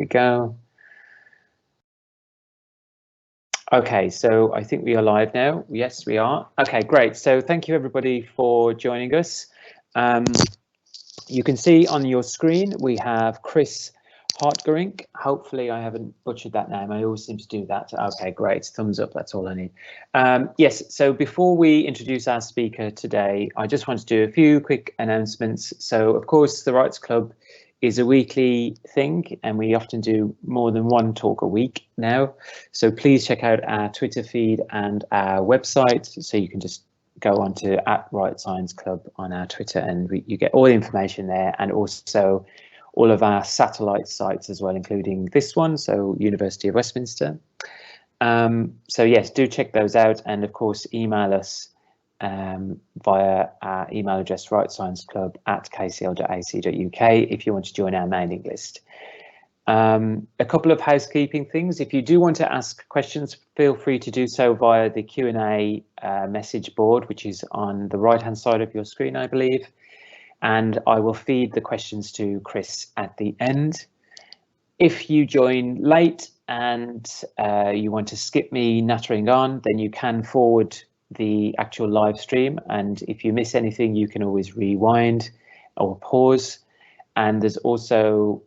we go. Okay, so I think we are live now. Yes, we are. Okay, great. So thank you everybody for joining us. You can see on your screen we have Chris Hartgerink. Hopefully I haven't butchered that name. I always seem to do that. Okay, great. Thumbs up. That's all I need. Yes, so before we introduce our speaker today, I just want to do a few quick announcements. So, of course, the Rights Club is a weekly thing, and we often do more than one talk a week now. So please check out our Twitter feed and our website. So you can just go on to @RightScienceClub on our Twitter, and you get all the information there, and also all of our satellite sites as well, including this one, so University of Westminster. So yes, do check those out, and of course email us via our email address rightscienceclub@kcl.ac.uk if you want to join our mailing list. A couple of housekeeping things. If you do want to ask questions, feel free to do so via the Q&A message board, which is on the right hand side of your screen, I believe, and I will feed the questions to Chris at the end. If you join late and you want to skip me nattering on, then you can forward the actual live stream, and if you miss anything you can always rewind or pause, and there's also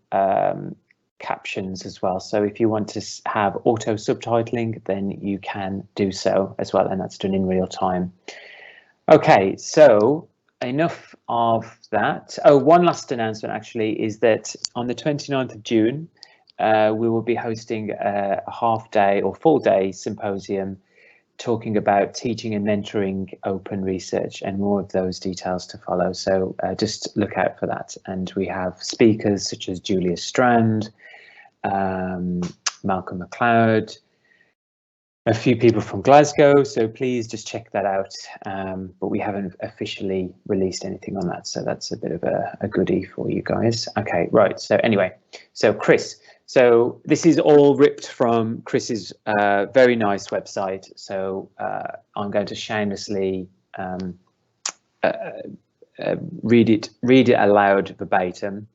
captions as well, so if you want to have auto subtitling then you can do so as well, and that's done in real time. Okay, so enough of that. Oh, one last announcement actually is that on the 29th of June we will be hosting a half-day or full-day symposium talking about teaching and mentoring open research, and more of those details to follow. So just look out for that. And we have speakers such as Julia Strand, Malcolm McLeod, a few people from Glasgow, so please just check that out. But we haven't officially released anything on that, so that's a bit of a goodie for you guys. Okay, right, so anyway, so Chris, so this is all ripped from Chris's very nice website, so I'm going to shamelessly read it aloud verbatim.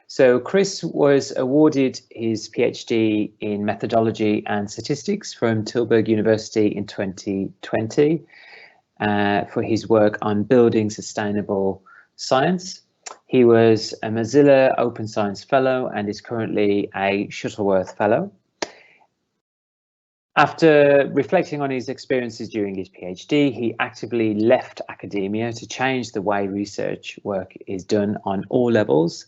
So Chris was awarded his PhD in methodology and statistics from Tilburg University in 2020 for his work on building sustainable science. He was a Mozilla Open Science Fellow and is currently a Shuttleworth Fellow. After reflecting on his experiences during his PhD, he actively left academia to change the way research work is done on all levels,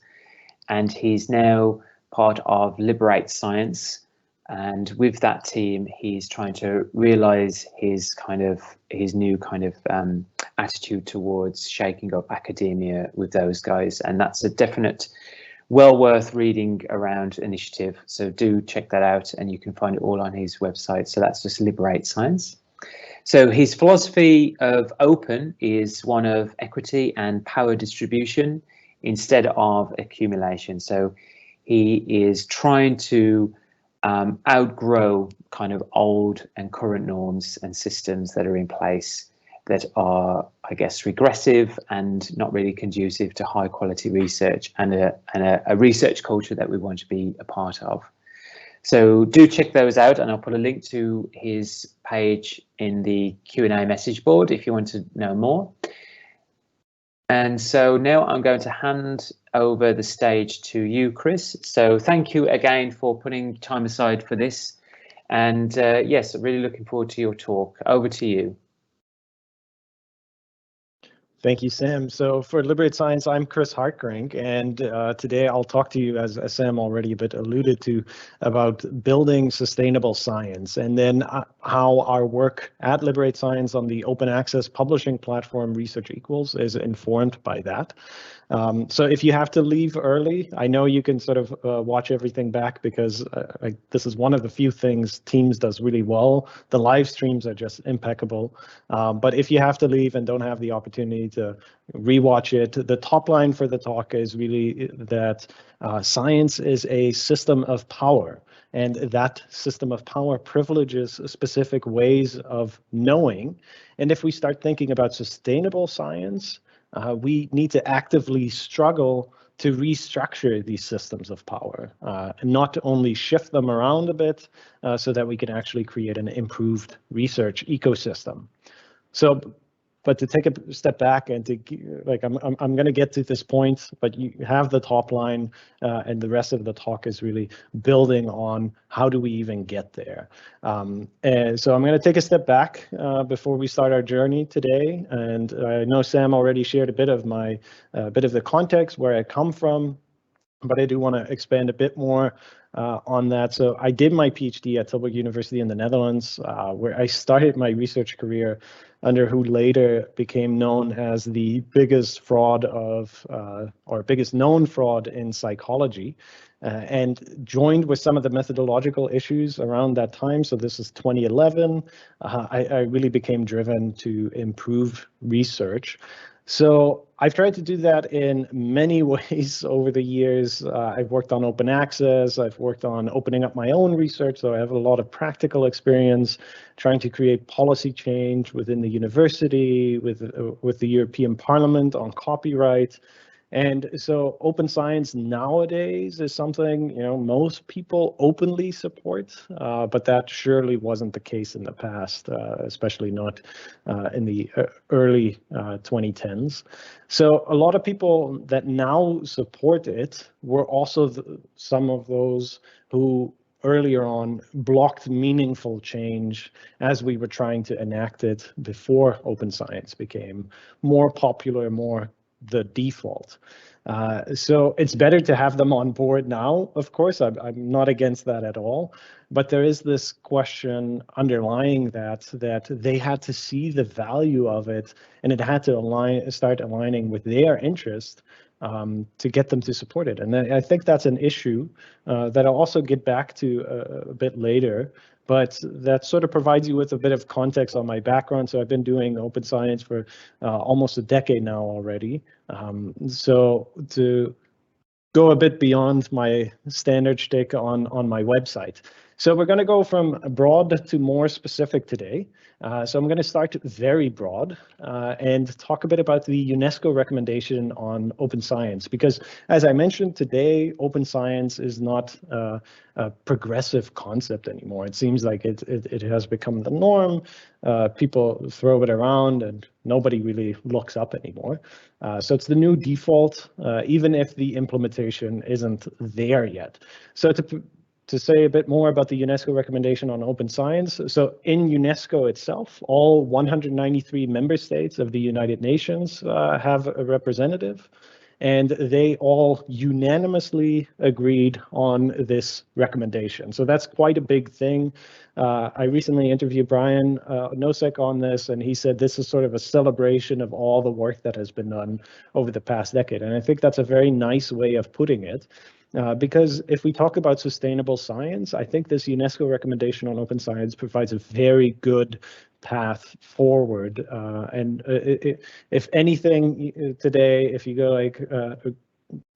and he's now part of Liberate Science, and with that team he's trying to realize his new kind of attitude towards shaking up academia with those guys, and that's a definite well worth reading around initiative, so do check that out, and you can find it all on his website. So that's just Liberate Science. So his philosophy of open is one of equity and power distribution instead of accumulation. So he is trying to outgrow kind of old and current norms and systems that are in place that are, I guess, regressive and not really conducive to high quality research and a research culture that we want to be a part of. So do check those out, and I'll put a link to his page in the Q&A message board if you want to know more. And so now I'm going to hand over the stage to you, Chris. So thank you again for putting time aside for this. And yes, really looking forward to your talk. Over to you. Thank you, Sam. So for Liberate Science, I'm Chris Hartgerink, and today I'll talk to you, as Sam already a bit alluded to, about building sustainable science, and then how our work at Liberate Science on the open access publishing platform ResearchEquals is informed by that. So if you have to leave early, I know you can sort of watch everything back, because this is one of the few things Teams does really well. The live streams are just impeccable. But if you have to leave and don't have the opportunity to rewatch it, the top line for the talk is really that science is a system of power. And that system of power privileges specific ways of knowing. And if we start thinking about sustainable science, we need to actively struggle to restructure these systems of power, and not only shift them around a bit so that we can actually create an improved research ecosystem. So, but to take a step back and to like, I'm going to get to this point, but you have the top line, and the rest of the talk is really building on how do we even get there. And so I'm going to take a step back before we start our journey today. And I know Sam already shared a bit of the context where I come from, but I do want to expand a bit more on that. So I did my PhD at Tilburg University in the Netherlands, where I started my research career under who later became known as the biggest fraud of, or biggest known fraud in psychology, and joined with some of the methodological issues around that time. So this is 2011. I really became driven to improve research. So I've tried to do that in many ways over the years. I've worked on open access. I've worked on opening up my own research. So I have a lot of practical experience trying to create policy change within the university, with the European Parliament on copyright. And so open science nowadays is something, you know, most people openly support, but that surely wasn't the case in the past, especially not in the early 2010s. So a lot of people that now support it were also some of those who earlier on blocked meaningful change as we were trying to enact it before open science became more popular, more the default. So it's better to have them on board now, of course. I'm not against that at all, but there is this question underlying that they had to see the value of it, and it had to start aligning with their interest to get them to support it. And I think that's an issue that I'll also get back to a bit later. But that sort of provides you with a bit of context on my background. So I've been doing open science for almost a decade now already. So to go a bit beyond my standard shtick on my website. So we're going to go from broad to more specific today. So I'm going to start very broad and talk a bit about the UNESCO recommendation on open science, because as I mentioned today, open science is not a progressive concept anymore. It seems like it has become the norm. People throw it around and nobody really looks up anymore. So it's the new default, even if the implementation isn't there yet. So to say a bit more about the UNESCO recommendation on open science. So in UNESCO itself, all 193 member states of the United Nations have a representative, and they all unanimously agreed on this recommendation. So that's quite a big thing. I recently interviewed Brian Nosek on this, and he said this is sort of a celebration of all the work that has been done over the past decade. And I think that's a very nice way of putting it. Because if we talk about sustainable science, I think this UNESCO recommendation on open science provides a very good path forward. And if anything today, if you go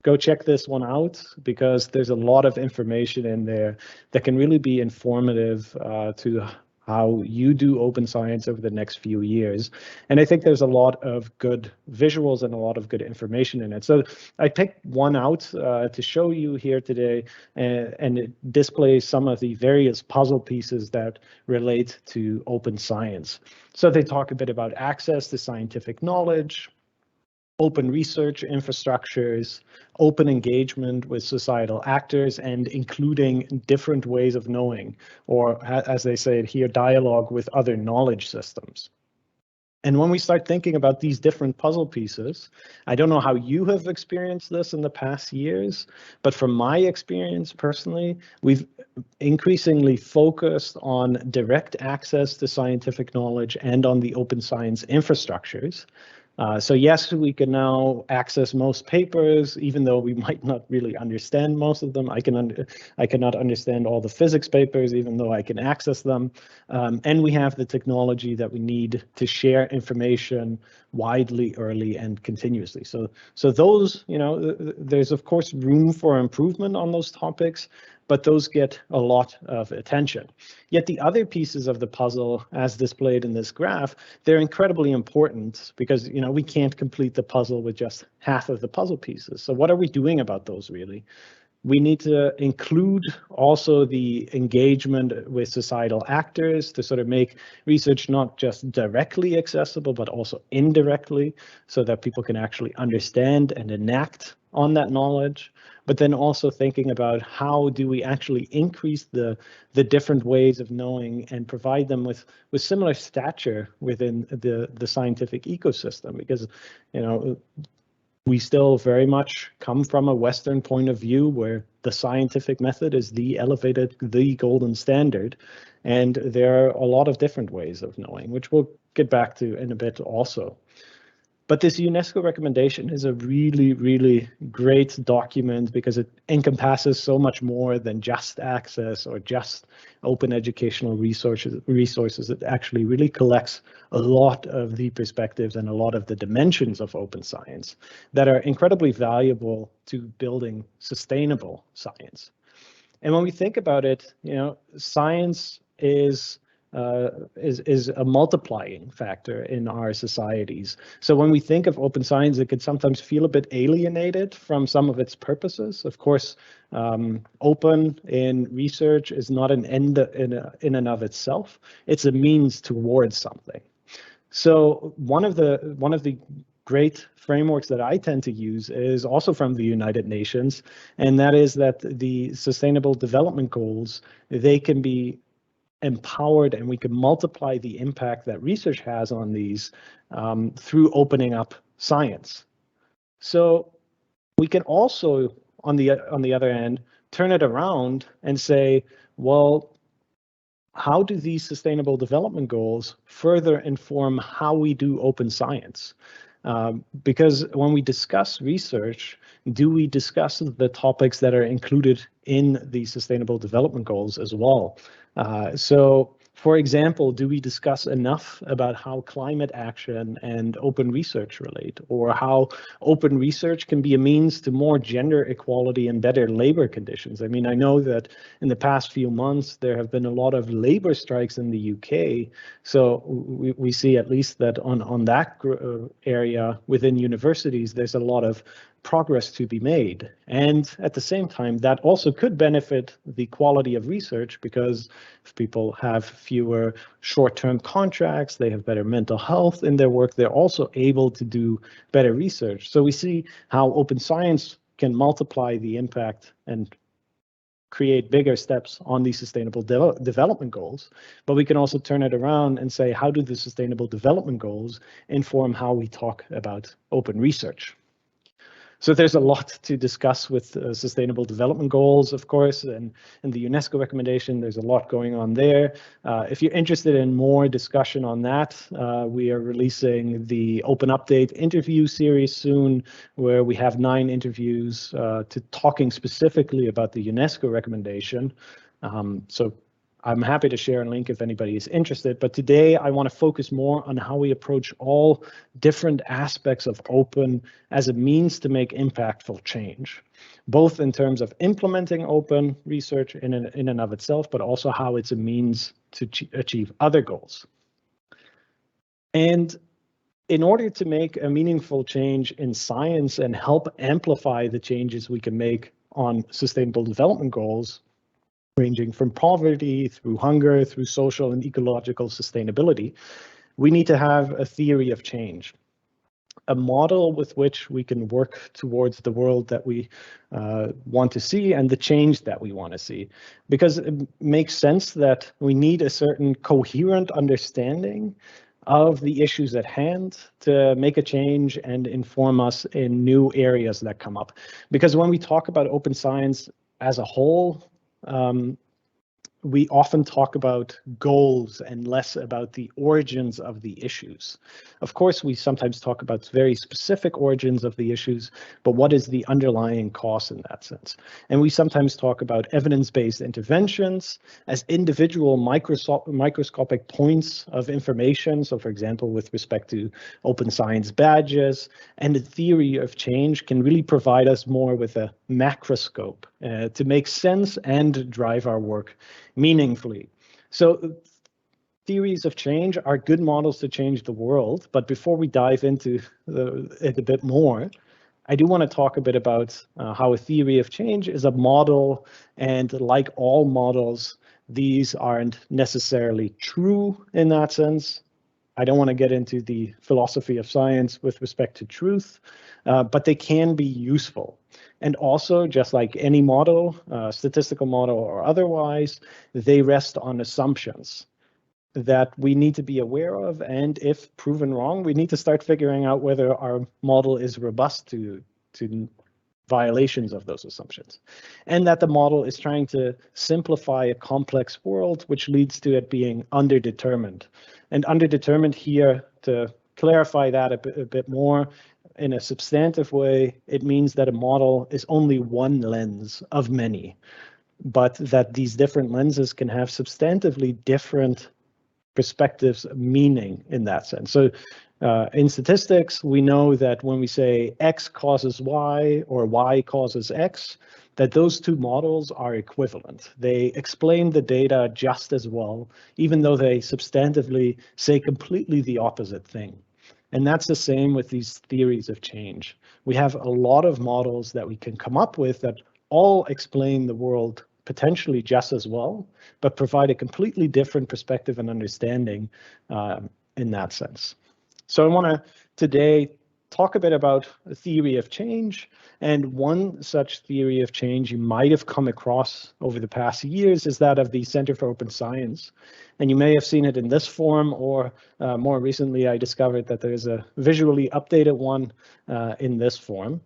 go check this one out, because there's a lot of information in there that can really be informative to how you do open science over the next few years. And I think there's a lot of good visuals and a lot of good information in it. So I picked one out to show you here today, and it displays some of the various puzzle pieces that relate to open science. So they talk a bit about access to scientific knowledge, open research infrastructures, open engagement with societal actors, and including different ways of knowing, or as they say it here, dialogue with other knowledge systems. And when we start thinking about these different puzzle pieces, I don't know how you have experienced this in the past years, but from my experience personally, we've increasingly focused on direct access to scientific knowledge and on the open science infrastructures. So yes, we can now access most papers, even though we might not really understand most of them. I cannot understand all the physics papers, even though I can access them. And we have the technology that we need to share information widely, early, and continuously. So those, you know, there's of course room for improvement on those topics, but those get a lot of attention. Yet the other pieces of the puzzle, as displayed in this graph, they're incredibly important because, you know, we can't complete the puzzle with just half of the puzzle pieces. So what are we doing about those really? We need to include also the engagement with societal actors to sort of make research not just directly accessible, but also indirectly, so that people can actually understand and enact on that knowledge. But then also thinking about how do we actually increase the different ways of knowing and provide them with similar stature within the scientific ecosystem, because, you know, we still very much come from a Western point of view where the scientific method is the elevated, the golden standard. And there are a lot of different ways of knowing, which we'll get back to in a bit also. But this UNESCO recommendation is a really, really great document because it encompasses so much more than just access or just open educational resources. It actually really collects a lot of the perspectives and a lot of the dimensions of open science that are incredibly valuable to building sustainable science. And when we think about it, you know, science is a multiplying factor in our societies. So when we think of open science, it could sometimes feel a bit alienated from some of its purposes. Of course, open in research is not an end in and of itself. It's a means towards something. So one of the great frameworks that I tend to use is also from the United Nations, and that is that the Sustainable Development Goals, they can be empowered and we can multiply the impact that research has on these through opening up science. So we can also, on the other end, turn it around and say, well, how do these Sustainable Development Goals further inform how we do open science? Because when we discuss research, do we discuss the topics that are included in the Sustainable Development Goals as well? So, for example, do we discuss enough about how climate action and open research relate, or how open research can be a means to more gender equality and better labor conditions? I mean, I know that in the past few months, there have been a lot of labor strikes in the UK. So we see at least that on that area within universities, there's a lot of progress to be made. And at the same time, that also could benefit the quality of research, because if people have fewer short-term contracts, they have better mental health in their work, they're also able to do better research. So we see how open science can multiply the impact and create bigger steps on the Sustainable Development Goals, but we can also turn it around and say, how do the Sustainable Development Goals inform how we talk about open research? So there's a lot to discuss with Sustainable Development Goals, of course, and in the UNESCO recommendation, there's a lot going on there. If you're interested in more discussion on that, we are releasing the Open Update interview series soon, where we have 9 interviews to talking specifically about the UNESCO recommendation. So I'm happy to share a link if anybody is interested, but today I want to focus more on how we approach all different aspects of open as a means to make impactful change, both in terms of implementing open research in and of itself, but also how it's a means to achieve other goals. And in order to make a meaningful change in science and help amplify the changes we can make on Sustainable Development Goals, ranging from poverty through hunger, through social and ecological sustainability, we need to have a theory of change, a model with which we can work towards the world that we want to see and the change that we want to see. Because it makes sense that we need a certain coherent understanding of the issues at hand to make a change and inform us in new areas that come up. Because when we talk about open science as a whole, we often talk about goals and less about the origins of the issues. Of course, we sometimes talk about very specific origins of the issues, but what is the underlying cause in that sense? And we sometimes talk about evidence-based interventions as individual microscopic points of information. So for example, with respect to open science badges, and the theory of change can really provide us more with a macroscope to make sense and drive our work meaningfully. So theories of change are good models to change the world, but before we dive into it a bit more, I do want to talk a bit about how a theory of change is a model, and like all models, these aren't necessarily true in that sense. I don't want to get into the philosophy of science with respect to truth, but they can be useful. And also, just like any model, statistical model or otherwise, they rest on assumptions that we need to be aware of. And if proven wrong, we need to start figuring out whether our model is robust to violations of those assumptions. And that the model is trying to simplify a complex world, which leads to it being underdetermined. And underdetermined here, to clarify that a bit more, in a substantive way, it means that a model is only one lens of many, but that these different lenses can have substantively different perspectives of meaning in that sense. So in statistics, we know that when we say X causes Y or Y causes X, that those two models are equivalent. They explain the data just as well, even though they substantively say completely the opposite thing. And that's the same with these theories of change. We have a lot of models that we can come up with that all explain the world potentially just as well, but provide a completely different perspective and understanding in that sense. So I want to today talk a bit about a theory of change, and one such theory of change you might have come across over the past years is that of the Center for Open Science. And you may have seen it in this form, or more recently I discovered that there's a visually updated one in this form.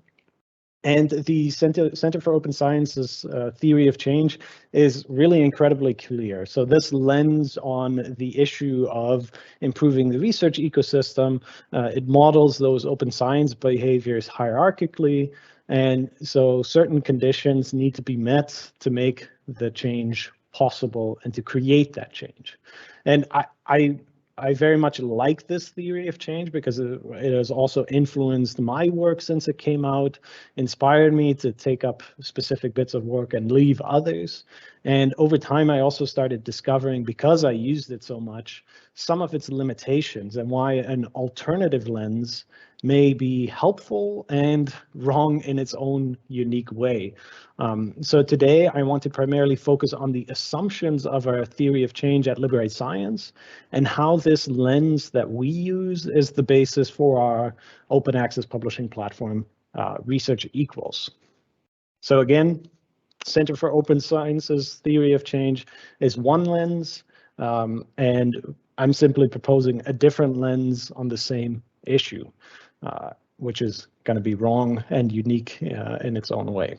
And the Center for Open Science's theory of change is really incredibly clear. So this lens on the issue of improving the research ecosystem, it models those open science behaviors hierarchically. And so certain conditions need to be met to make the change possible and to create that change. And I very much like this theory of change because it has also influenced my work since it came out, inspired me to take up specific bits of work and leave others. And over time, I also started discovering, because I used it so much, some of its limitations and why an alternative lens may be helpful and wrong in its own unique way. So today I want to primarily focus on the assumptions of our theory of change at Liberate Science and how this lens that we use is the basis for our open access publishing platform, ResearchEquals. So again, Center for Open Science's theory of change is one lens, and I'm simply proposing a different lens on the same issue, which is going to be wrong and unique in its own way.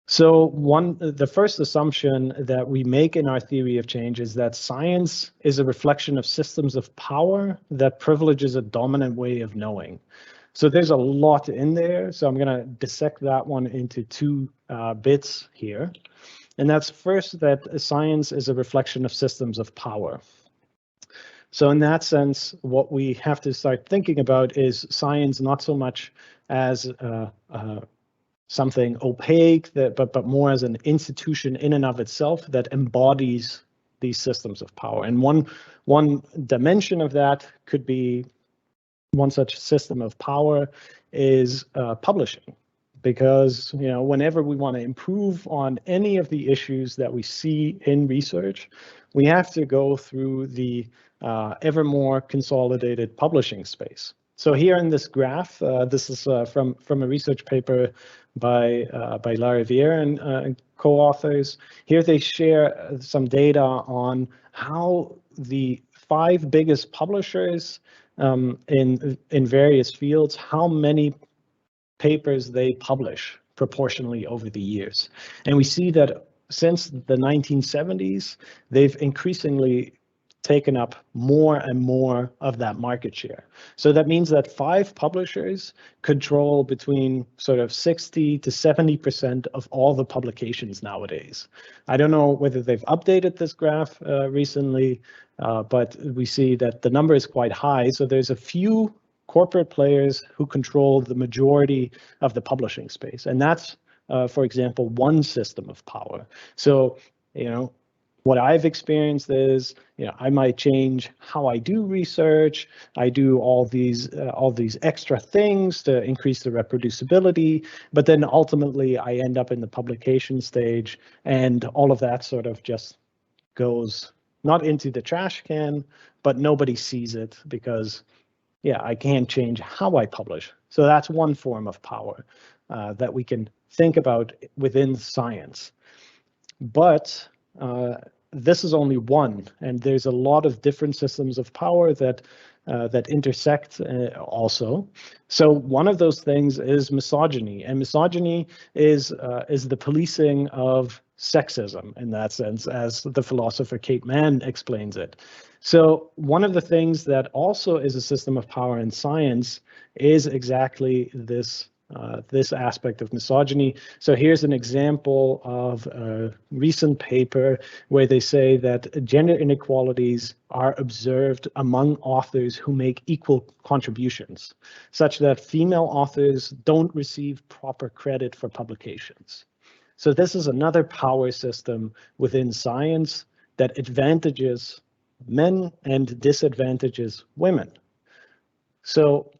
So the first assumption that we make in our theory of change is that science is a reflection of systems of power that privileges a dominant way of knowing. So there's a lot in there, so I'm going to dissect that one into two bits here. And that's first that science is a reflection of systems of power. So in that sense, what we have to start thinking about is science not so much as something opaque, but more as an institution in and of itself that embodies these systems of power. And one dimension of that could be, one such system of power is publishing. Because whenever we want to improve on any of the issues that we see in research, we have to go through the ever more consolidated publishing space. So here in this graph, this is from a research paper by Lariviere and co-authors. Here they share some data on how the 5 biggest publishers in various fields, how many papers they publish proportionally over the years. And we see that since the 1970s, they've increasingly taken up more and more of that market share. So that means that 5 publishers control between sort of 60 to 70% of all the publications nowadays. I don't know whether they've updated this graph recently, but we see that the number is quite high. So there's a few corporate players who control the majority of the publishing space. And that's, for example, one system of power. So, what I've experienced is, I might change how I do research. I do all these extra things to increase the reproducibility, but then ultimately I end up in the publication stage, and all of that sort of just goes not into the trash can, but nobody sees it because, I can't change how I publish. So that's one form of power that we can think about within science. But this is only one, and there's a lot of different systems of power that intersect also. So one of those things is misogyny, and misogyny is the policing of sexism in that sense, as the philosopher Kate Mann explains it. So one of the things that also is a system of power in science is exactly this aspect of misogyny. So here's an example of a recent paper where they say that gender inequalities are observed among authors who make equal contributions, such that female authors don't receive proper credit for publications. So this is another power system within science that advantages men and disadvantages women. So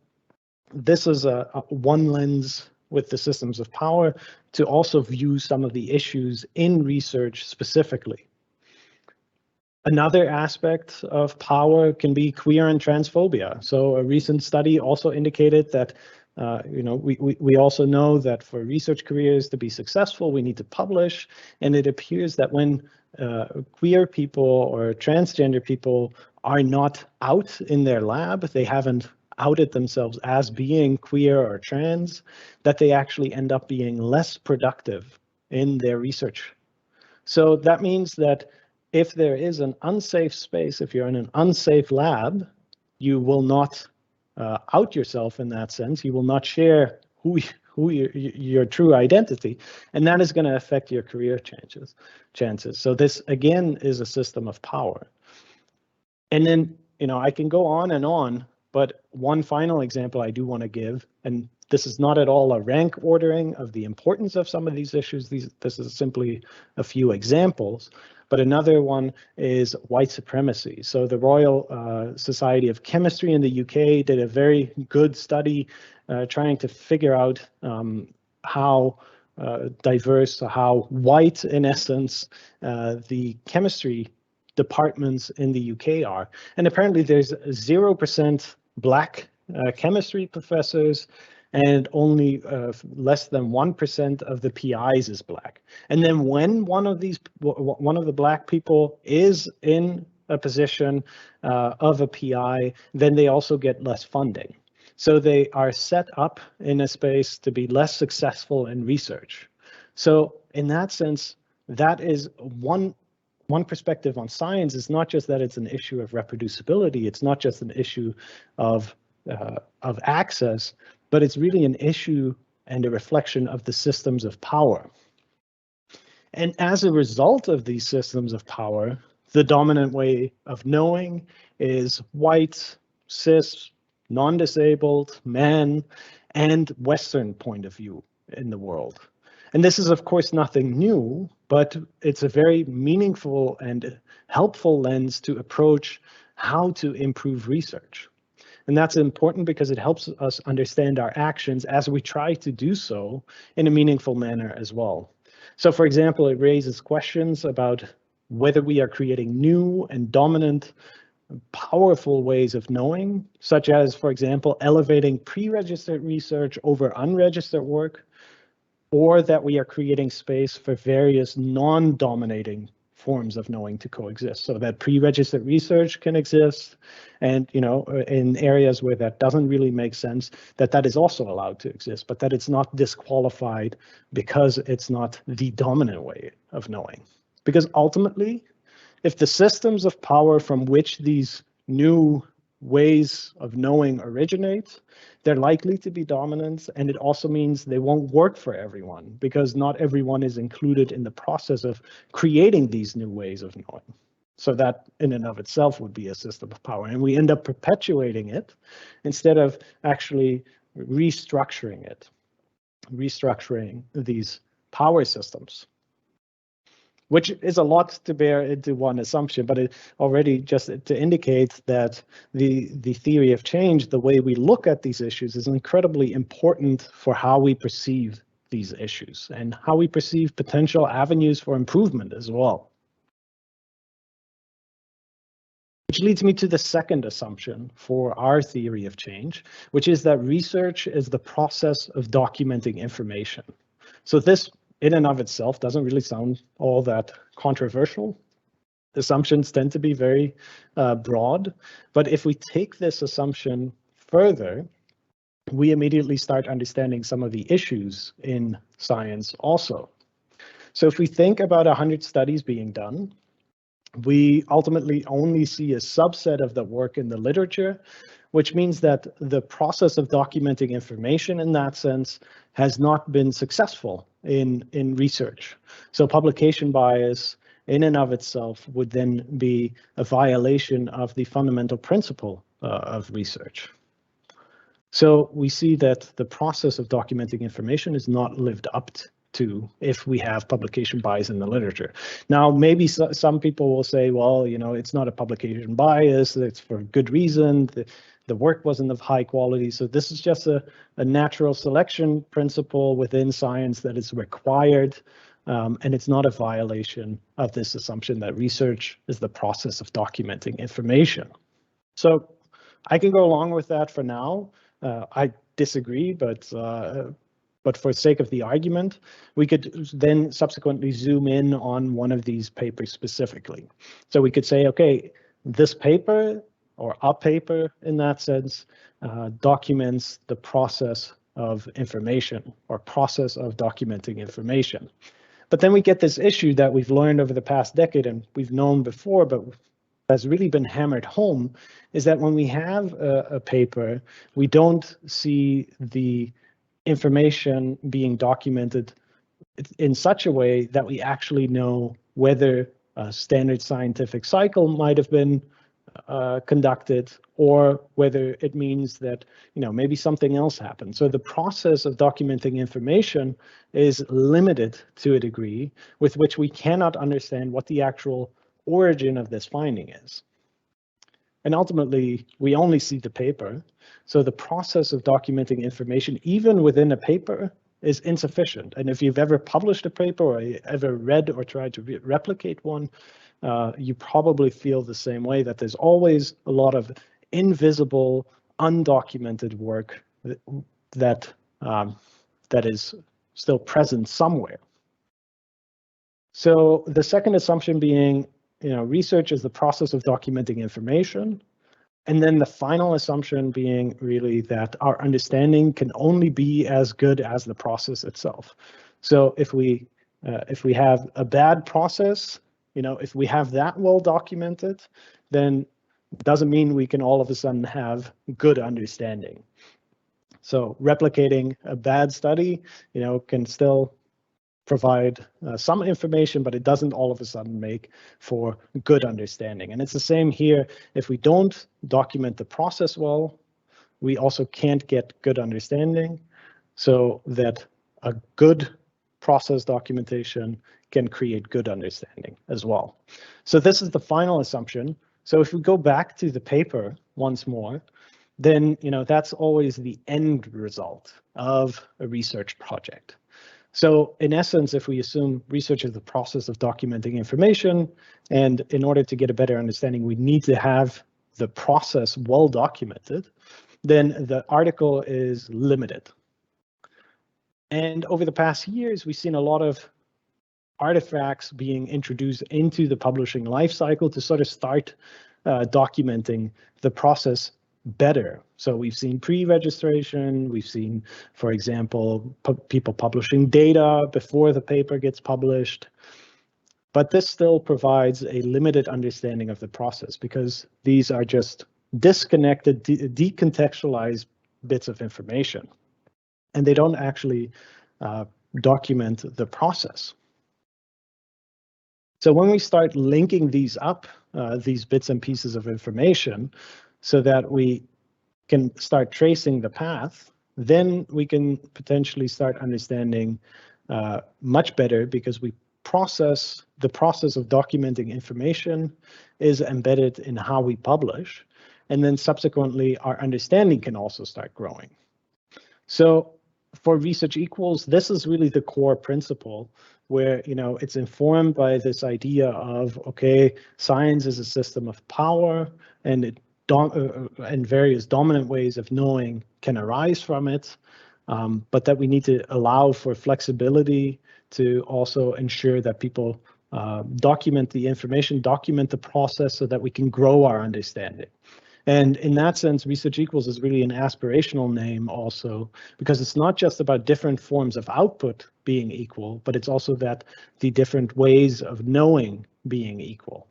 this is one lens with the systems of power to also view some of the issues in research specifically. Another aspect of power can be queer and transphobia. So a recent study also indicated that we also know that for research careers to be successful, we need to publish, and it appears that when queer people or transgender people are not out in their lab, they haven't outed themselves as being queer or trans, that they actually end up being less productive in their research. So that means that if there is an unsafe space, if you're in an unsafe lab, you will not out yourself in that sense. You will not share who your true identity, and that is going to affect your career chances. So this again is a system of power. And then I can go on, but one final example I do want to give, and this is not at all a rank ordering of the importance of some of these issues. This is simply a few examples. But another one is white supremacy. So the Royal Society of Chemistry in the UK did a very good study trying to figure out how diverse, how white, in essence, the chemistry departments in the UK are. And apparently there's 0% Black chemistry professors, and only less than 1% of the PIs is Black. And then when one of the Black people is in a position of a PI, then they also get less funding. So they are set up in a space to be less successful in research. So in that sense, that is one perspective on science. Is not just that it's an issue of reproducibility, it's not just an issue of access, but it's really an issue and a reflection of the systems of power. And as a result of these systems of power, the dominant way of knowing is white, cis, non-disabled, man, and Western point of view in the world. And this is, of course, nothing new, but it's a very meaningful and helpful lens to approach how to improve research. And that's important because it helps us understand our actions as we try to do so in a meaningful manner as well. So, for example, it raises questions about whether we are creating new and dominant, powerful ways of knowing, such as, for example, elevating pre-registered research over unregistered work, or that we are creating space for various non-dominating forms of knowing to coexist, so that pre-registered research can exist, and in areas where that doesn't really make sense, that is also allowed to exist, but that it's not disqualified because it's not the dominant way of knowing. Because ultimately, if the systems of power from which these new ways of knowing originate, they're likely to be dominant, and it also means they won't work for everyone, because not everyone is included in the process of creating these new ways of knowing. So that in and of itself would be a system of power, and we end up perpetuating it instead of actually restructuring it, restructuring these power systems, which is a lot to bear into one assumption, but it already just to indicate that the theory of change, the way we look at these issues, is incredibly important for how we perceive these issues and how we perceive potential avenues for improvement as well. Which leads me to the second assumption for our theory of change, which is that research is the process of documenting information. So this, in and of itself, doesn't really sound all that controversial. Assumptions tend to be very broad, but if we take this assumption further, we immediately start understanding some of the issues in science also. So if we think about 100 studies being done, we ultimately only see a subset of the work in the literature, which means that the process of documenting information in that sense has not been successful in research. So publication bias in and of itself would then be a violation of the fundamental principle of research. So we see that the process of documenting information is not lived up to if we have publication bias in the literature. Now, maybe some people will say, well, it's not a publication bias, it's for good reason. The work wasn't of high quality. So this is just a natural selection principle within science that is required. And it's not a violation of this assumption that research is the process of documenting information. So I can go along with that for now. I disagree, but for sake of the argument, we could then subsequently zoom in on one of these papers specifically. So we could say, okay, this paper, or a paper in that sense, documents the process of information or process of documenting information. But then we get this issue that we've learned over the past decade and we've known before, but has really been hammered home, is that when we have a paper, we don't see the information being documented in such a way that we actually know whether a standard scientific cycle might have been conducted, or whether it means that maybe something else happened. So the process of documenting information is limited to a degree with which we cannot understand what the actual origin of this finding is. And ultimately, we only see the paper. So the process of documenting information, even within a paper, is insufficient. And if you've ever published a paper or ever read or tried to replicate one, you probably feel the same way, that there's always a lot of invisible, undocumented work that is still present somewhere. So the second assumption being, research is the process of documenting information. And then the final assumption being really that our understanding can only be as good as the process itself. So if we have a bad process, if we have that well documented, then it doesn't mean we can all of a sudden have good understanding. So replicating a bad study, can still provide some information, but it doesn't all of a sudden make for good understanding. And it's the same here. If we don't document the process well, we also can't get good understanding, so that a good process documentation can create good understanding as well. So this is the final assumption. So if we go back to the paper once more, then that's always the end result of a research project. So in essence, if we assume research is the process of documenting information, and in order to get a better understanding, we need to have the process well documented, then the article is limited. And over the past years, we've seen a lot of artifacts being introduced into the publishing lifecycle to sort of start documenting the process better. So we've seen pre-registration, we've seen, for example, people publishing data before the paper gets published. But this still provides a limited understanding of the process because these are just disconnected, decontextualized bits of information, and they don't actually document the process. So when we start linking these up, these bits and pieces of information, so that we can start tracing the path, then we can potentially start understanding much better, because the process of documenting information is embedded in how we publish, and then subsequently our understanding can also start growing. So for ResearchEquals, this is really the core principle, where it's informed by this idea of, okay, science is a system of power, and and various dominant ways of knowing can arise from it, but that we need to allow for flexibility to also ensure that people document the information, document the process, so that we can grow our understanding. And in that sense, ResearchEquals is really an aspirational name also, because it's not just about different forms of output being equal, but it's also that the different ways of knowing being equal.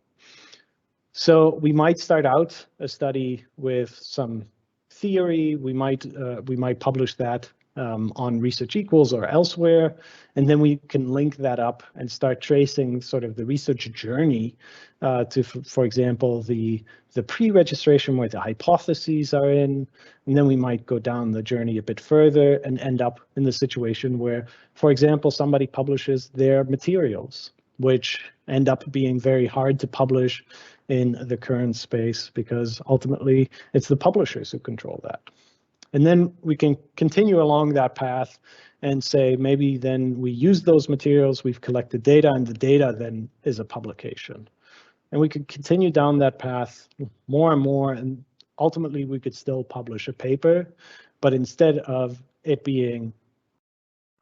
So we might start out a study with some theory. We might publish that on ResearchEquals or elsewhere, and then we can link that up and start tracing sort of the research journey to, for example, the pre-registration where the hypotheses are in, and then we might go down the journey a bit further and end up in the situation where, for example, somebody publishes their materials, which end up being very hard to publish in the current space, because ultimately it's the publishers who control that. And then we can continue along that path and say, maybe then we use those materials, we've collected data, and the data then is a publication. And we could continue down that path more and more, and ultimately we could still publish a paper, but instead of it being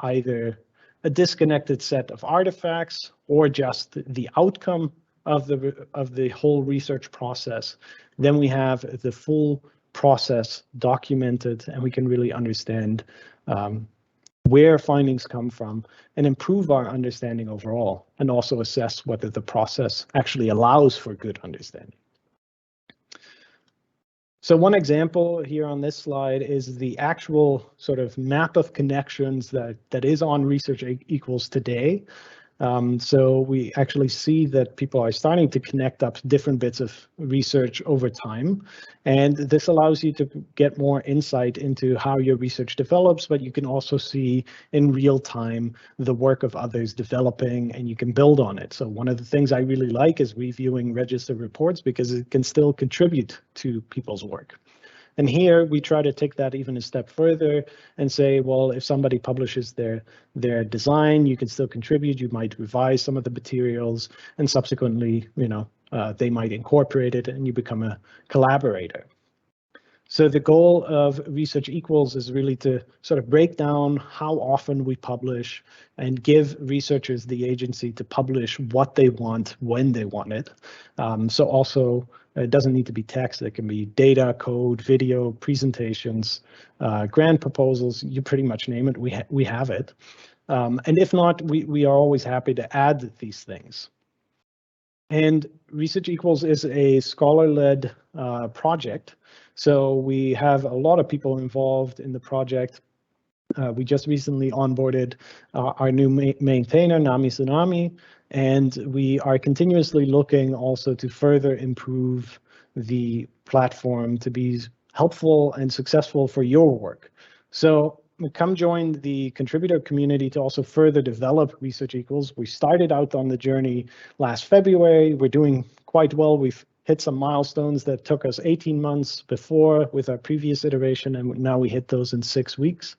either a disconnected set of artifacts or just the outcome of the whole research process, then we have the full process documented, and we can really understand where findings come from and improve our understanding overall, and also assess whether the process actually allows for good understanding. So one example here on this slide is the actual sort of map of connections that is on ResearchEquals today. So we actually see that people are starting to connect up different bits of research over time, and this allows you to get more insight into how your research develops, but you can also see in real time the work of others developing, and you can build on it. So one of the things I really like is reviewing registered reports, because it can still contribute to people's work. And here we try to take that even a step further and say, well, if somebody publishes their design, you can still contribute. You might revise some of the materials, and subsequently, they might incorporate it, and you become a collaborator. So the goal of ResearchEquals is really to sort of break down how often we publish and give researchers the agency to publish what they want when they want it. So also, it doesn't need to be text. It can be data, code, video, presentations, grant proposals. You pretty much name it, we have it. And if not, we are always happy to add these things. And ResearchEquals is a scholar-led project. So we have a lot of people involved in the project. We just recently onboarded our new maintainer, Nami Tsunami, and we are continuously looking also to further improve the platform to be helpful and successful for your work. So come join the contributor community to also further develop ResearchEquals. We started out on the journey last February. We're doing quite well. We've hit some milestones that took us 18 months before with our previous iteration, and now we hit those in 6 weeks.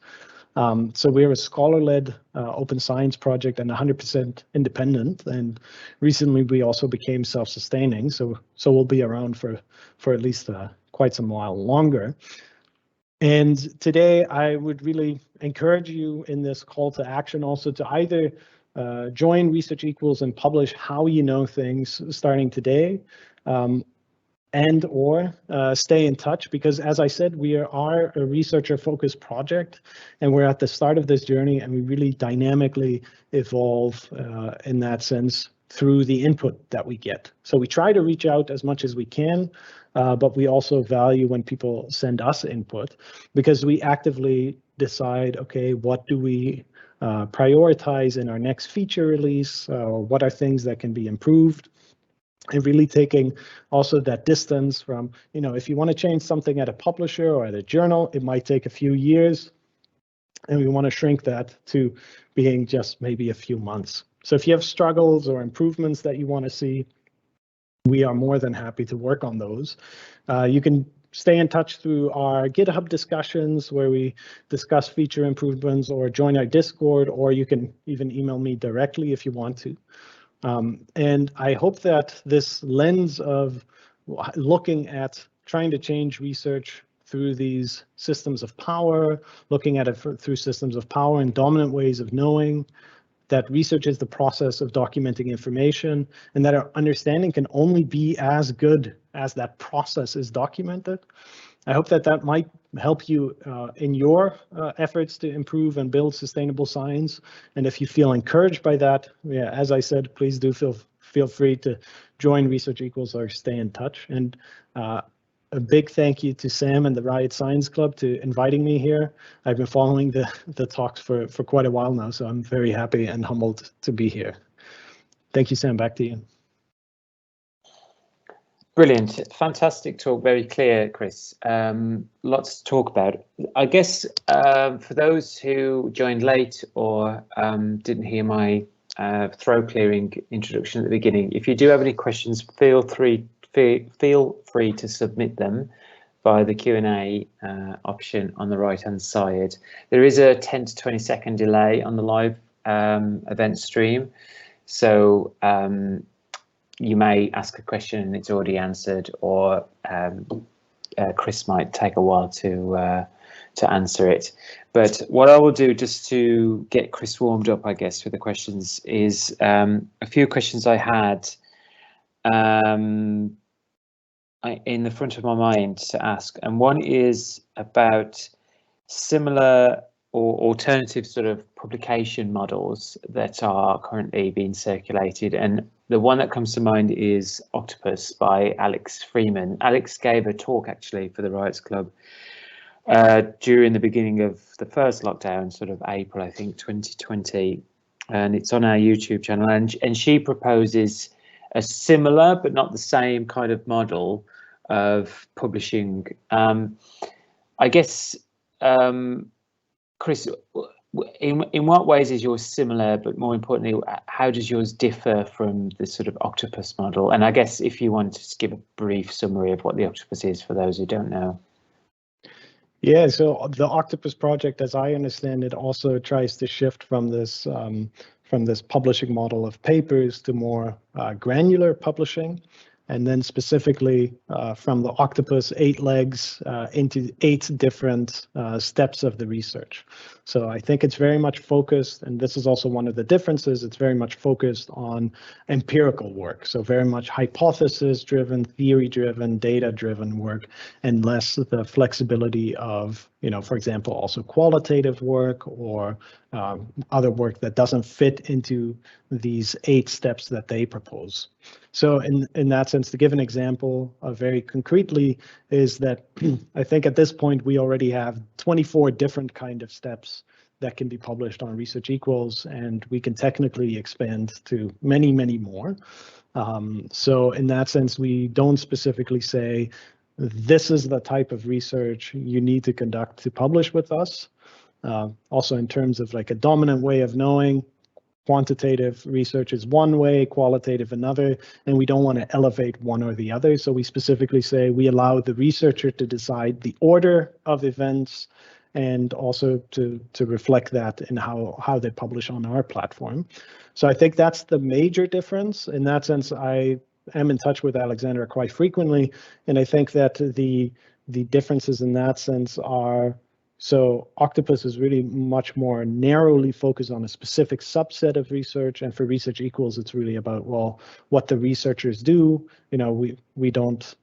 So we're a scholar-led open science project and 100% independent. And recently we also became self-sustaining. So we'll be around for at least quite some while longer. And today I would really encourage you in this call to action also to either join ResearchEquals and publish how you know things starting today, and or stay in touch, because as I said, we are a researcher-focused project, and we're at the start of this journey, and we really dynamically evolve in that sense through the input that we get. So we try to reach out as much as we can, but we also value when people send us input, because we actively decide, okay, what do we prioritize in our next feature release, or what are things that can be improved, and really taking also that distance from, if you want to change something at a publisher or at a journal, it might take a few years, and we want to shrink that to being just maybe a few months. So if you have struggles or improvements that you want to see, we are more than happy to work on those. You can stay in touch through our GitHub discussions where we discuss feature improvements, or join our Discord, or you can even email me directly if you want to. And I hope that this lens of looking at trying to change research through these systems of power, looking at it through systems of power and dominant ways of knowing, that research is the process of documenting information, and that our understanding can only be as good as that process is documented. I hope that that might help you in your efforts to improve and build sustainable science. And if you feel encouraged by that, yeah, as I said, please do feel free to join ResearchEquals or stay in touch. And a big thank you to Sam and the Riot Science Club to inviting me here. I've been following the talks for quite a while now, so I'm very happy and humbled to be here. Thank you, Sam. Back to you. Brilliant, fantastic talk, very clear, Chris. Lots to talk about. I guess for those who joined late or didn't hear my throat clearing introduction at the beginning, if you do have any questions, feel free to submit them via the Q&A option on the right-hand side. There is a 10 to 20 second delay on the live event stream, so you may ask a question and it's already answered, or Chris might take a while to answer it. But what I will do, just to get Chris warmed up, I guess, with the questions, is a few questions I had in the front of my mind to ask, and one is about similar or alternative sort of publication models that are currently being circulated, and the one that comes to mind is Octopus by Alex Freeman. Alex gave a talk actually for the Riots Club during the beginning of the first lockdown, sort of April, I think, 2020, and it's on our YouTube channel, and she proposes a similar but not the same kind of model of publishing. I guess, Chris, in what ways is yours similar, but more importantly, how does yours differ from the sort of Octopus model? And I guess if you want to give a brief summary of what the Octopus is for those who don't know. Yeah, so the Octopus project, as I understand it, also tries to shift from this publishing model of papers to more granular publishing, and then specifically from the Octopus 8 legs into 8 different steps of the research. So I think it's very much focused, and this is also one of the differences, it's very much focused on empirical work. So very much hypothesis-driven, theory-driven, data-driven work, and less the flexibility of, for example, also qualitative work or other work that doesn't fit into these 8 steps that they propose. So in that sense, to give an example very concretely, is that I think at this point we already have 24 different kind of steps that can be published on ResearchEquals, and we can technically expand to many, many more. So in that sense, we don't specifically say, this is the type of research you need to conduct to publish with us. Also in terms of like a dominant way of knowing, quantitative research is one way, qualitative another, and we don't want to elevate one or the other. So we specifically say we allow the researcher to decide the order of events, and also to reflect that in how they publish on our platform. So I think that's the major difference. In that sense, I am in touch with Alexandra quite frequently, and I think that the differences in that sense are So Octopus is really much more narrowly focused on a specific subset of research, and for ResearchEquals, it's really about, well, what the researchers do. You know, we don't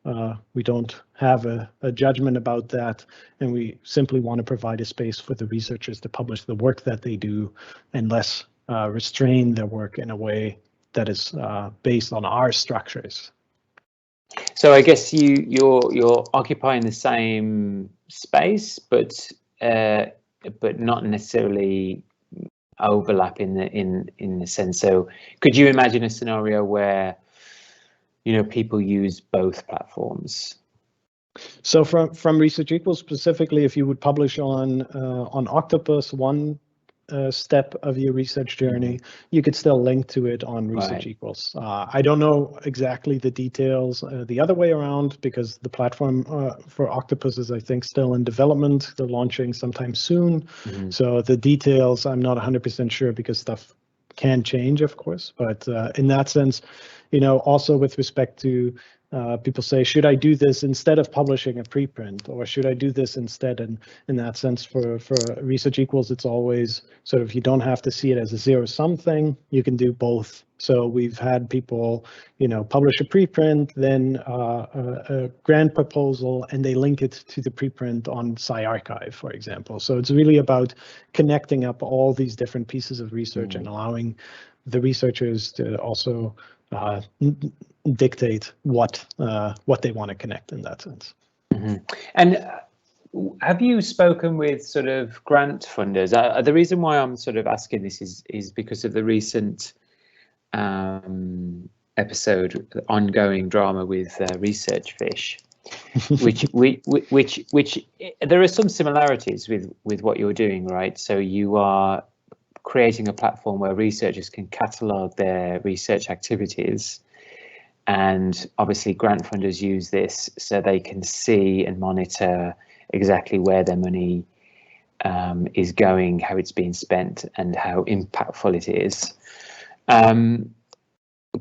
have a judgment about that, and we simply want to provide a space for the researchers to publish the work that they do, and less restrain their work in a way that is based on our structures. So I guess you're occupying the same space, but not necessarily overlap in the sense. So could you imagine a scenario where, you know, people use both platforms? So from ResearchEquals specifically, if you would publish on Octopus, one step of your research journey, you could still link to it on ResearchEquals. Right. I don't know exactly the details the other way around, because the platform for Octopus is, I think, still in development. They're launching sometime soon. Mm-hmm. So the details, I'm not 100% sure, because stuff can change, of course. But in that sense, you know, also with respect to people say, should I do this instead of publishing a preprint, or should I do this instead? And in that sense, for ResearchEquals, it's always sort of, you don't have to see it as a zero-sum thing. You can do both. So we've had people, you know, publish a preprint, then a grant proposal, and they link it to the preprint on SciArchive, for example. So it's really about connecting up all these different pieces of research and allowing the researchers to also dictate what they want to connect in that sense. Mm-hmm. And have you spoken with sort of grant funders? The reason why I'm sort of asking this is because of the recent episode, ongoing drama with ResearchFish, which there are some similarities with what you're doing, right? So you are creating a platform where researchers can catalogue their research activities, and obviously grant funders use this so they can see and monitor exactly where their money is going, how it's being spent, and how impactful it is.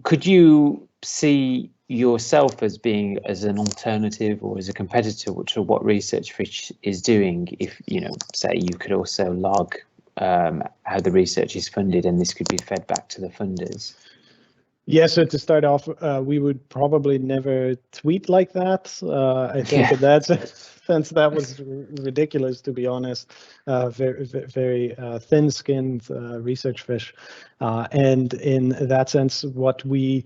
Could you see yourself as being as an alternative or as a competitor to what ResearchFish is doing, if, you know, say you could also log how the research is funded, and this could be fed back to the funders? Yeah, so to start off, we would probably never tweet like that. I think in that sense, that was ridiculous, to be honest. Very thin-skinned ResearchFish. And in that sense, what we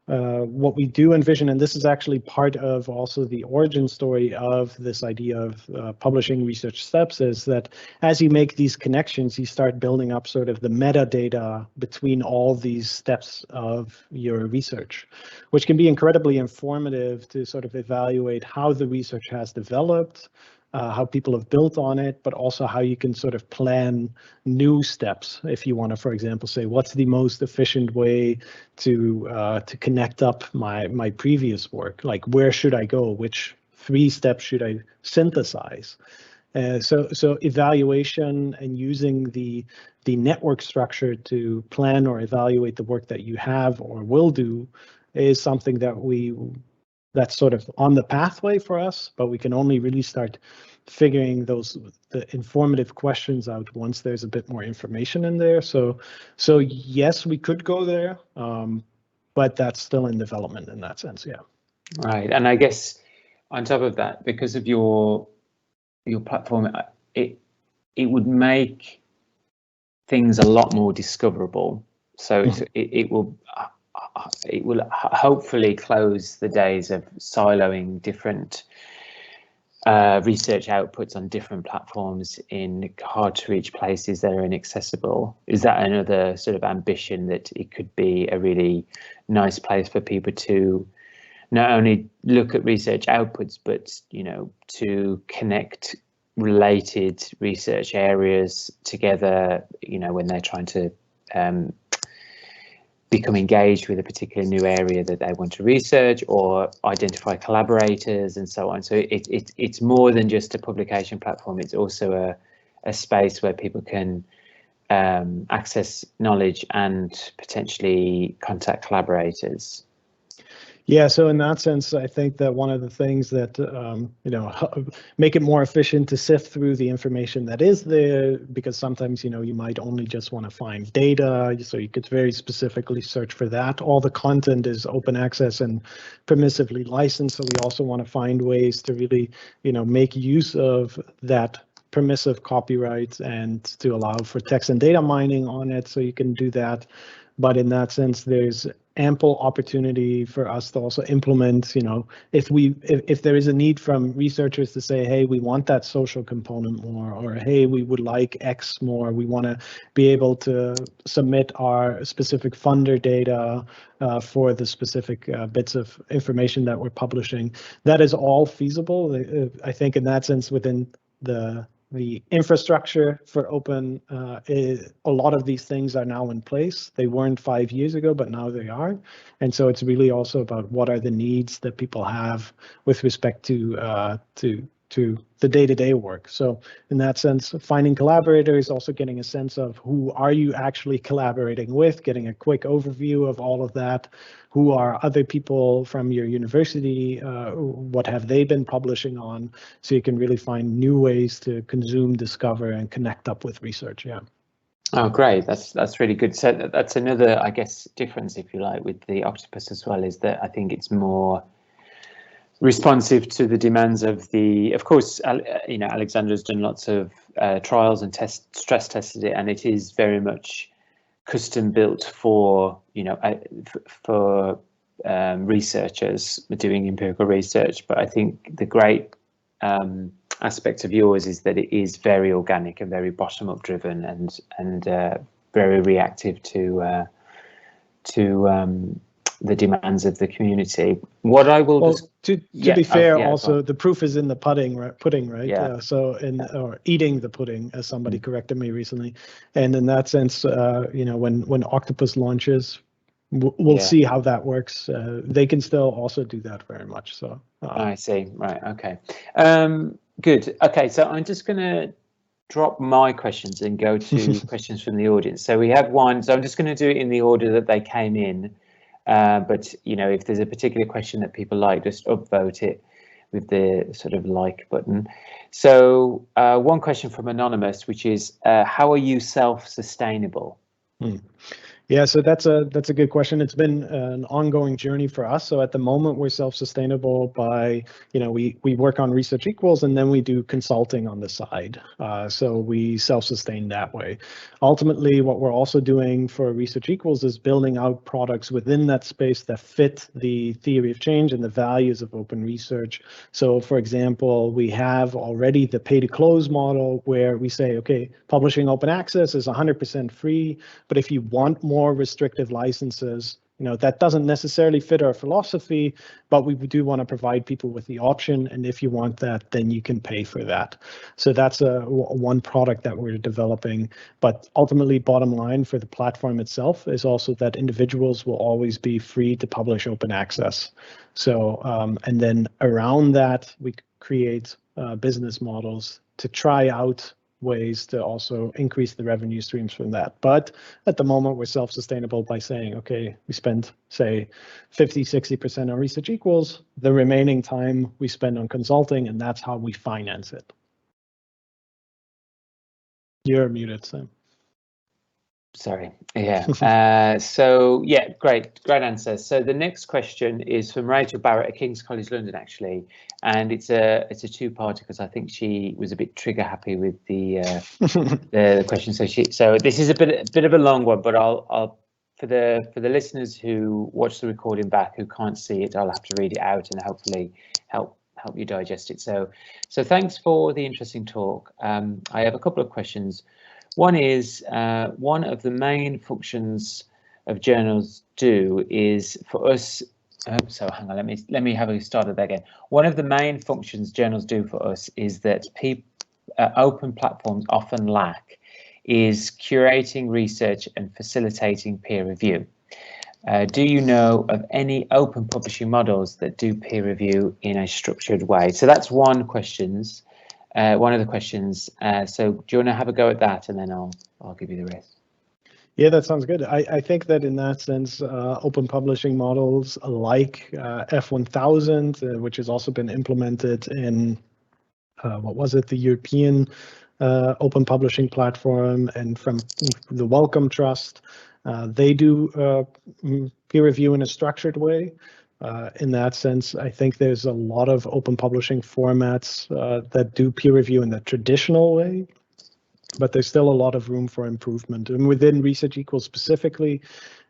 do envision, and this is actually part of also the origin story of this idea of publishing research steps, is that as you make these connections, you start building up sort of the metadata between all these steps of your research, which can be incredibly informative to sort of evaluate how the research has developed, how people have built on it, but also how you can sort of plan new steps. If you want to, for example, say, what's the most efficient way to connect up my previous work? Like, where should I go? Which 3 steps should I synthesize? So evaluation and using the network structure to plan or evaluate the work that you have or will do is something that's sort of on the pathway for us, but we can only really start figuring the informative questions out once there's a bit more information in there. So yes, we could go there, but that's still in development in that sense. Yeah. Right, and I guess on top of that, because of your platform, it would make things a lot more discoverable. So it will hopefully close the days of siloing different research outputs on different platforms in hard to reach places that are inaccessible. Is that another sort of ambition, that it could be a really nice place for people to not only look at research outputs, but, you know, to connect related research areas together, you know, when they're trying to become engaged with a particular new area that they want to research, or identify collaborators and so on. So it's more than just a publication platform. It's also a space where people can access knowledge and potentially contact collaborators. Yeah, so in that sense, I think that one of the things that, make it more efficient to sift through the information that is there, because sometimes, you might only just want to find data, so you could very specifically search for that. All the content is open access and permissively licensed, so we also want to find ways to really, make use of that permissive copyright and to allow for text and data mining on it, so you can do that. But in that sense, there's ample opportunity for us to also implement, if there is a need from researchers to say, hey, we want that social component more, or hey, we would like X more, we want to be able to submit our specific funder data for the specific bits of information that we're publishing. That is all feasible. I think in that sense, within the infrastructure for open, a lot of these things are now in place. They weren't 5 years ago, but now they are. And so it's really also about what are the needs that people have with respect to the day-to-day work. So in that sense, finding collaborators, also getting a sense of who are you actually collaborating with, getting a quick overview of all of that. Who are other people from your university? What have they been publishing on? So you can really find new ways to consume, discover, and connect up with research. Yeah. Oh, great. That's really good. So that's another, I guess, difference, if you like, with the Octopus as well, is that I think it's more responsive to the demands of course, Alexandra's done lots of trials and stress tested it, and it is very much custom built for researchers doing empirical research. But I think the great aspect of yours is that it is very organic and very bottom up driven and very reactive to the demands of the community. What I will to be fair, also the proof is in the pudding, right? Yeah. Or eating the pudding, as somebody corrected me recently. And in that sense, when Octopus launches, we'll see how that works. They can still also do that very much. So I see. Right. Okay. Good. Okay. So I'm just going to drop my questions and go to questions from the audience. So we have one. So I'm just going to do it in the order that they came in. But if there's a particular question that people like, just upvote it with the sort of like button. So one question from Anonymous, which is, how are you self-sustainable? Yeah, so that's a good question. It's been an ongoing journey for us. So at the moment, we're self-sustainable by, we work on ResearchEquals and then we do consulting on the side. So we self-sustain that way. Ultimately, what we're also doing for ResearchEquals is building out products within that space that fit the theory of change and the values of open research. So for example, we have already the pay-to-close model where we say, okay, publishing open access is 100% free, but if you want more restrictive licenses, that doesn't necessarily fit our philosophy, but we do want to provide people with the option. And if you want that, then you can pay for that. So that's one product that we're developing. But ultimately, bottom line for the platform itself is also that individuals will always be free to publish open access. So and then around that, we create business models to try out ways to also increase the revenue streams from that. But at the moment, we're self-sustainable by saying, okay, we spend, say, 50-60% on ResearchEquals. The remaining time we spend on consulting, and that's how we finance it. You're muted, Sam. Sorry. Yeah. So yeah, great answer. So the next question is from Rachel Barrett at King's College London, actually, and it's a two-parter because I think she was a bit trigger happy with the question. So this is a bit of a long one, but I'll for the listeners who watch the recording back who can't see it, I'll have to read it out and hopefully help you digest it. So thanks for the interesting talk. I have a couple of questions. One is one of the main functions of journals do is for us. So hang on, let me have a start at that again. One of the main functions journals do for us is that open platforms often lack is curating research and facilitating peer review. Do you know of any open publishing models that do peer review in a structured way? So that's one of the questions. So do you want to have a go at that, and then I'll give you the rest? Yeah, that sounds good. I think that in that sense, open publishing models like F1000, which has also been implemented in, what was it, the European open publishing platform, and from the Wellcome Trust, they do peer review in a structured way. In that sense, I think there's a lot of open publishing formats that do peer review in the traditional way, but there's still a lot of room for improvement. And within ResearchEquals specifically,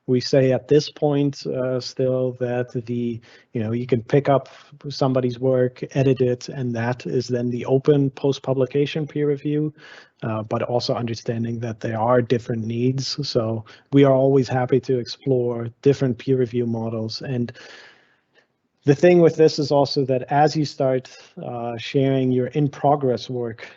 we say at this point still that you can pick up somebody's work, edit it, and that is then the open post-publication peer review, but also understanding that there are different needs. So we are always happy to explore different peer review models. And the thing with this is also that as you start sharing your in-progress work,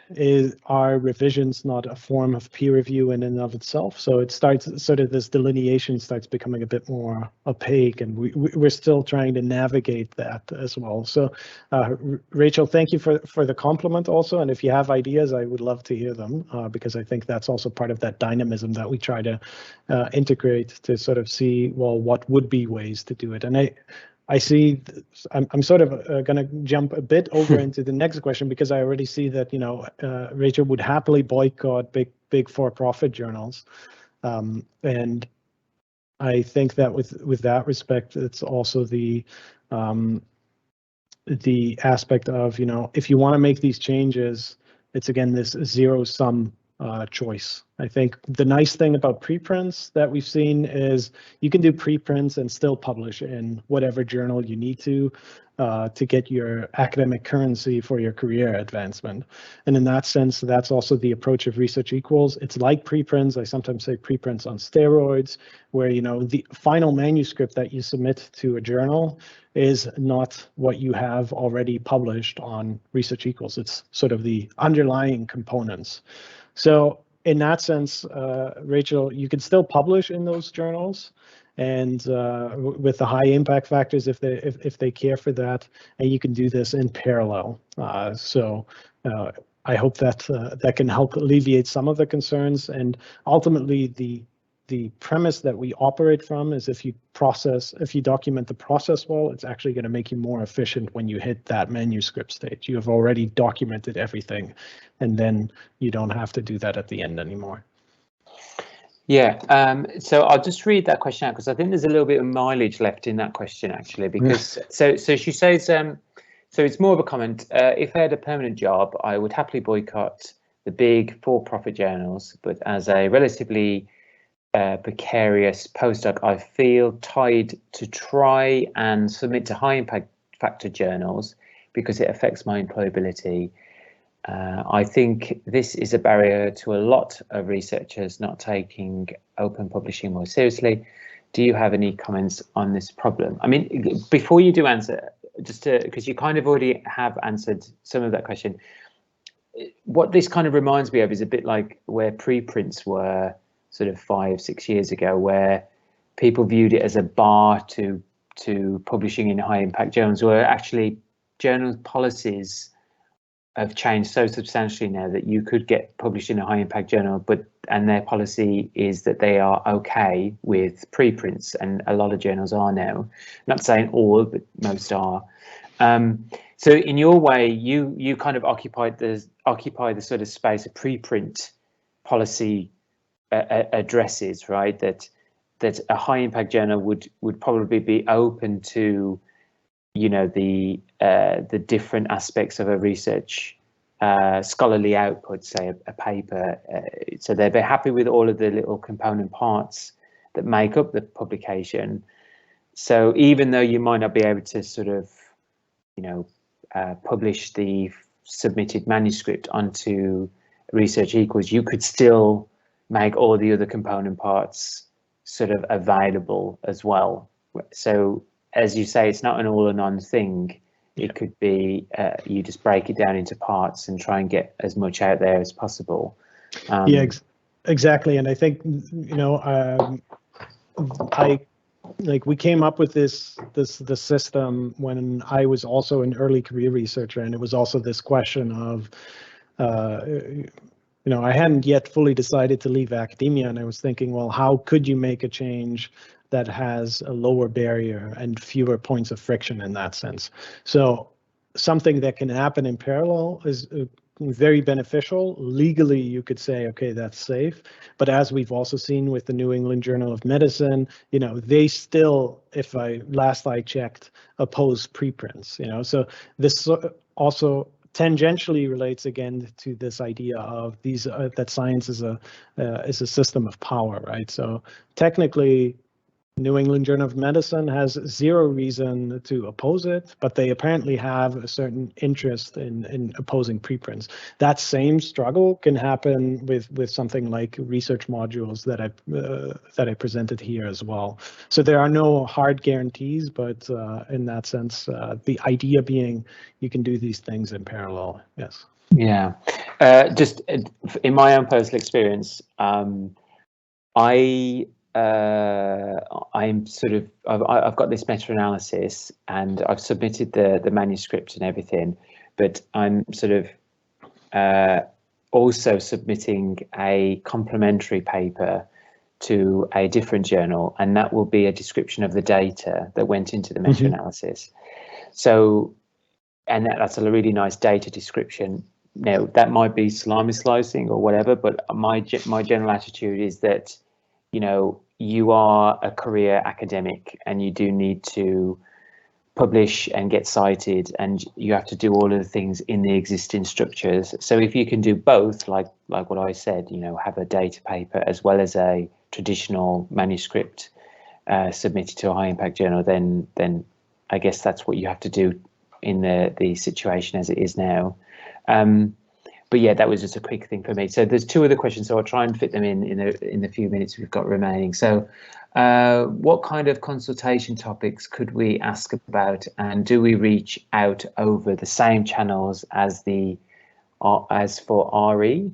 are revisions not a form of peer review in and of itself? So it starts sort of this delineation starts becoming a bit more opaque, and we're still trying to navigate that as well. So Rachel, thank you for the compliment also. And if you have ideas, I would love to hear them because I think that's also part of that dynamism that we try to integrate to sort of see, well, what would be ways to do it. And I see, I'm sort of going to jump a bit over into the next question because I already see that, Rachel would happily boycott big for-profit journals. And I think that with that respect, it's also the aspect of, if you want to make these changes, it's again, this zero-sum choice. I think the nice thing about preprints that we've seen is you can do preprints and still publish in whatever journal you need to get your academic currency for your career advancement. And in that sense, that's also the approach of ResearchEquals. It's like preprints. I sometimes say preprints on steroids, where the final manuscript that you submit to a journal is not what you have already published on ResearchEquals. It's sort of the underlying components. So in that sense, Rachel, you can still publish in those journals, and with the high impact factors if they care for that, and you can do this in parallel. So I hope that that can help alleviate some of the concerns. And ultimately, the premise that we operate from is if you document the process well, it's actually going to make you more efficient when you hit that manuscript stage. You have already documented everything, and then you don't have to do that at the end anymore. Yeah, so I'll just read that question out because I think there's a little bit of mileage left in that question actually, because so she says, so it's more of a comment. If I had a permanent job, I would happily boycott the big for-profit journals, but as a relatively precarious postdoc, I feel tied to try and submit to high impact factor journals because it affects my employability. I think this is a barrier to a lot of researchers not taking open publishing more seriously. Do you have any comments on this problem? I mean, before you do answer, just because you kind of already have answered some of that question, what this kind of reminds me of is a bit like where preprints were sort of 5-6 years ago, where people viewed it as a bar to publishing in high impact journals, where actually journal policies have changed so substantially now that you could get published in a high impact journal, and their policy is that they are okay with preprints, and a lot of journals are now. Not saying all, but most are. So in your way, you kind of occupy the sort of space of preprint policy addresses, right? That a high impact journal would probably be open to, the different aspects of a research scholarly output, say a paper. So they'd be happy with all of the little component parts that make up the publication. So even though you might not be able to sort of, publish the submitted manuscript onto ResearchEquals, you could still make all the other component parts sort of available as well. So as you say, it's not an all or none thing. It could be you just break it down into parts and try and get as much out there as possible. Yeah, exactly. And I think, we came up with the system when I was also an early career researcher, and it was also this question of I hadn't yet fully decided to leave academia, and I was thinking, well, how could you make a change that has a lower barrier and fewer points of friction in that sense? So something that can happen in parallel is very beneficial. Legally, you could say, okay, that's safe. But as we've also seen with the New England Journal of Medicine, they still, if last I checked, oppose preprints. So this also tangentially relates again to this idea of that science is a system of power, right? So technically, New England Journal of Medicine has zero reason to oppose it, but they apparently have a certain interest in opposing preprints. That same struggle can happen with something like research modules that I presented here as well. So there are no hard guarantees, but in that sense, the idea being you can do these things in parallel. Yes. Yeah. Just in my own personal experience, I'm sort of, I've got this meta-analysis and I've submitted the manuscript and everything, but I'm sort of also submitting a complementary paper to a different journal, and that will be a description of the data that went into the meta-analysis. So, and that's a really nice data description. Now, that might be salami slicing or whatever, but my general attitude is that, you are a career academic and you do need to publish and get cited, and you have to do all of the things in the existing structures. So if you can do both, like what I said, have a data paper as well as a traditional manuscript submitted to a high impact journal, then I guess that's what you have to do in the situation as it is now. But yeah, that was just a quick thing for me. So there's two other questions, so I'll try and fit them in the few minutes we've got remaining. So what kind of consultation topics could we ask about, and do we reach out over the same channels as for RE?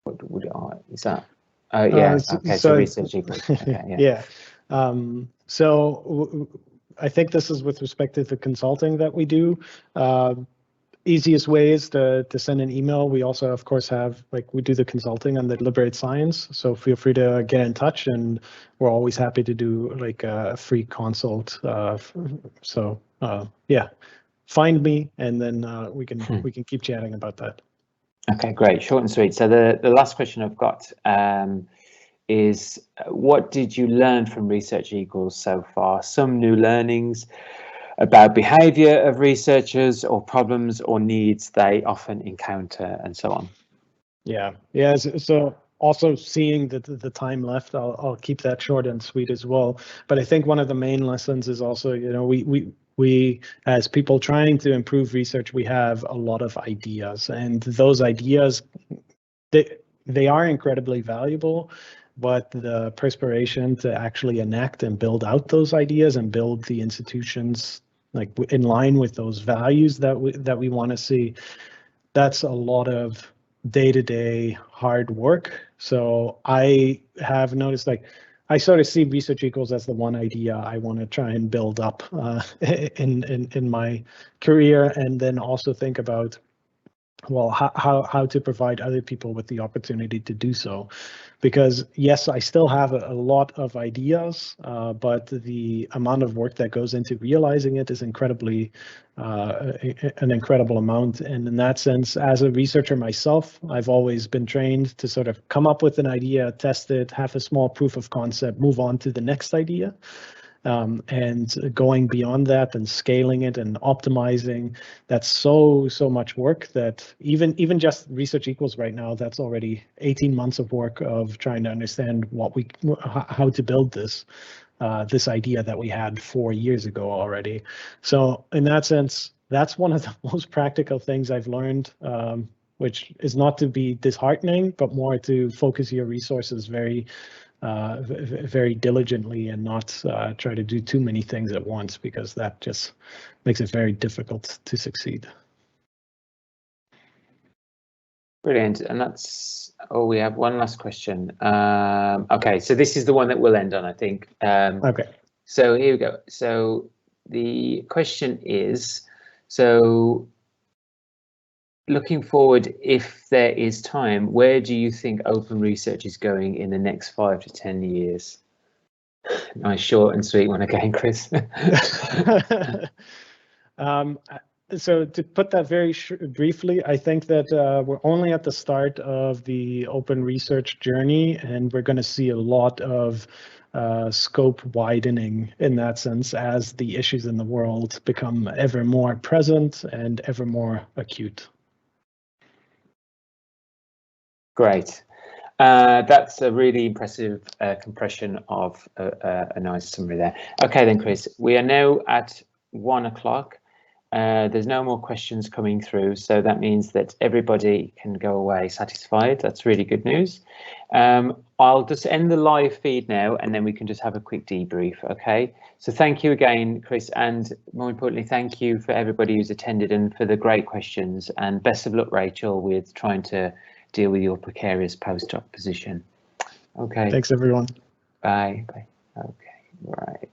What would is that? Yeah. Okay. So ResearchEquals. Okay, yeah. Yeah. So I think this is with respect to the consulting that we do. Easiest way is to send an email. We also, of course, we do the consulting on the Liberate Science. So feel free to get in touch, and we're always happy to do a free consult. Yeah, find me, and then we can keep chatting about that. Okay, great, short and sweet. So the last question I've got is, what did you learn from ResearchEquals so far? Some new learnings about behavior of researchers, or problems or needs they often encounter, and so on. Yeah. So also seeing the time left, I'll keep that short and sweet as well. But I think one of the main lessons is also, we as people trying to improve research, we have a lot of ideas, and those ideas, they are incredibly valuable. But the perspiration to actually enact and build out those ideas and build the institutions in line with those values that we want to see, that's a lot of day-to-day hard work. So I have noticed, I sort of see ResearchEquals as the one idea I want to try and build up in my career, and then also think about, well, how to provide other people with the opportunity to do so. Because yes, I still have a lot of ideas, but the amount of work that goes into realizing it is an incredible amount. And in that sense, as a researcher myself, I've always been trained to sort of come up with an idea, test it, have a small proof of concept, move on to the next idea. And going beyond that and scaling it and optimizing, that's so much work that even just ResearchEquals right now, that's already 18 months of work of trying to understand how to build this idea that we had 4 years ago already. So in that sense, that's one of the most practical things I've learned, which is not to be disheartening, but more to focus your resources very diligently and not try to do too many things at once, because that just makes it very difficult to succeed. Brilliant. And that's, we have one last question. Okay, so this is the one that we'll end on, I think. Okay. So here we go. So the question is, so looking forward, if there is time, where do you think open research is going in the next 5 to 10 years? Nice short and sweet one again, Chris. So to put that very briefly, I think that we're only at the start of the open research journey, and we're going to see a lot of scope widening in that sense as the issues in the world become ever more present and ever more acute. Great. That's a really impressive compression of a nice summary there. Okay then, Chris, we are now at 1 o'clock. There's no more questions coming through, so that means that everybody can go away satisfied. That's really good news. I'll just end the live feed now, and then we can just have a quick debrief, okay? So thank you again, Chris, and more importantly, thank you for everybody who's attended and for the great questions, and best of luck, Rachel, with trying to deal with your precarious postdoc position. Okay. Thanks, everyone. Bye. Bye. Okay, right.